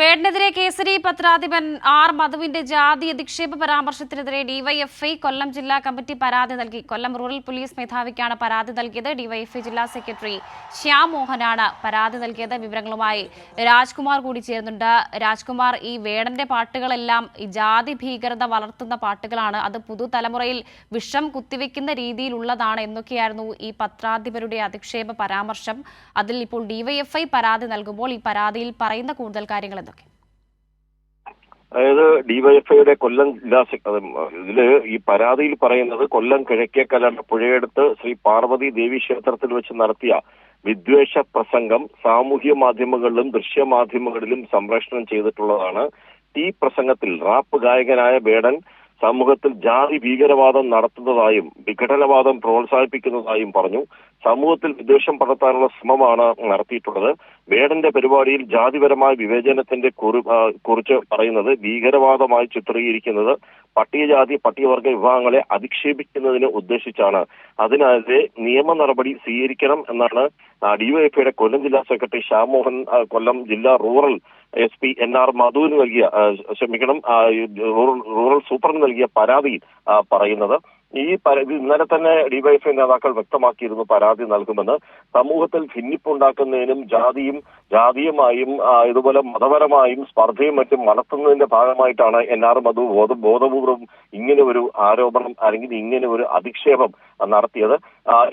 വേടനെതിരെ Kesari പത്രാധിപൻ R മധുവിന്റെ ജാതി അധിക്ഷേപ പരാമർശത്തിനെതിരെ DYFI കൊല്ലം ജില്ലാ കമ്മിറ്റി പരാതി നൽകി. കൊല്ലം റൂറൽ പോലീസ് മേധാവിക്കാണ് പരാതി നൽകിയത്. ഡിവൈഎഫ്ഐ ജില്ലാ സെക്രട്ടറി ശ്യാം മോഹനാണ് പരാതി നൽകിയത്. വിവരങ്ങളുമായി രാജ്കുമാർ കൂടി ചേരുന്നുണ്ട്. രാജ്കുമാർ, ഈ വേടന്റെ പാട്ടുകളെല്ലാം ഈ ജാതി ഭീകരത വളർത്തുന്ന പാട്ടുകളാണ്, അത് പുതുതലമുറയിൽ വിഷം കുത്തിവെക്കുന്ന രീതിയിലുള്ളതാണ് എന്നൊക്കെയായിരുന്നു ഈ പത്രാധിപരുടെ അധിക്ഷേപ പരാമർശം. അതിൽ ഇപ്പോൾ ഡിവൈഎഫ്ഐ പരാതി നൽകുമ്പോൾ ഈ പരാതിയിൽ പറയുന്ന കൂടുതൽ കാര്യങ്ങൾ എന്തൊക്കെ? അതായത് ഡിവൈഎഫ്ഐയുടെ കൊല്ലം ജില്ലാ ഇതില് ഈ പരാതിയിൽ പറയുന്നത് കൊല്ലം കിഴക്കേക്കല്ലാണ്ട് പുഴയെടുത്ത് ശ്രീ പാർവതി ദേവി ക്ഷേത്രത്തിൽ വെച്ച് നടത്തിയ വിദ്വേഷ പ്രസംഗം സാമൂഹ്യ മാധ്യമങ്ങളിലും ദൃശ്യമാധ്യമങ്ങളിലും സംപ്രേഷണം ചെയ്തിട്ടുള്ളതാണ്. ഈ പ്രസംഗത്തിൽ റാപ്പ് ഗായകനായ വേടൻ സമൂഹത്തിൽ ജാതി ഭീകരവാദം നടത്തുന്നതായും വിഘടനവാദം പ്രോത്സാഹിപ്പിക്കുന്നതായും പറഞ്ഞു. സമൂഹത്തിൽ വിദ്വേഷം പടർത്താനുള്ള ശ്രമമാണ് നടത്തിയിട്ടുള്ളത്. വേടന്റെ പരിപാടിയിൽ ജാതിപരമായ വിവേചനത്തിന്റെ കുറിച്ച് പറയുന്നത് ഭീകരവാദമായി ചിത്രീകരിക്കുന്നത് പട്ടികജാതി പട്ടികവർഗ വിഭാഗങ്ങളെ അധിക്ഷേപിക്കുന്നതിന് ഉദ്ദേശിച്ചാണ്. അതിനെതിരെ നിയമ നടപടി സ്വീകരിക്കണം എന്നാണ് ഡിവൈഎഫ്ഐയുടെ കൊല്ലം ജില്ലാ സെക്രട്ടറി ശ്യാം മോഹൻ കൊല്ലം ജില്ലാ റൂറൽ SP NR മധുവിന് നൽകിയ റൂറൽ സൂപ്രണ്ടിന് നൽകിയ പരാതിയിൽ പറയുന്നത്. ഇന്നലെ തന്നെ ഡിവൈഎഫ്ഐ നേതാക്കൾ വ്യക്തമാക്കിയിരുന്നു പരാതി നൽകുമെന്ന്. സമൂഹത്തിൽ ഭിന്നിപ്പുണ്ടാക്കുന്നതിനും ജാതീയമായും ഇതുപോലെ മതപരമായും സ്പർദ്ധയും മറ്റും വളർത്തുന്നതിന്റെ ഭാഗമായിട്ടാണ് NR മധു ബോധപൂർവം ഇങ്ങനെ ഒരു ആരോപണം അല്ലെങ്കിൽ ഇങ്ങനെ ഒരു അധിക്ഷേപം നടത്തിയത്.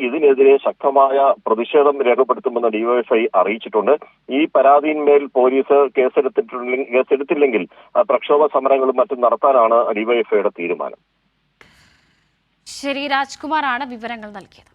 ഇതിനെതിരെ ശക്തമായ പ്രതിഷേധം രേഖപ്പെടുത്തുമെന്ന് ഡിവൈഎഫ്ഐ അറിയിച്ചിട്ടുണ്ട്. ഈ പരാതിയിന്മേൽ പോലീസ് കേസെടുത്തില്ലെങ്കിൽ പ്രക്ഷോഭ സമരങ്ങളും മറ്റും നടത്താനാണ് ഡിവൈഎഫ്ഐയുടെ തീരുമാനം. ശരി, രാജ്കുമാറാണ് വിവരങ്ങൾ നൽകിയത്.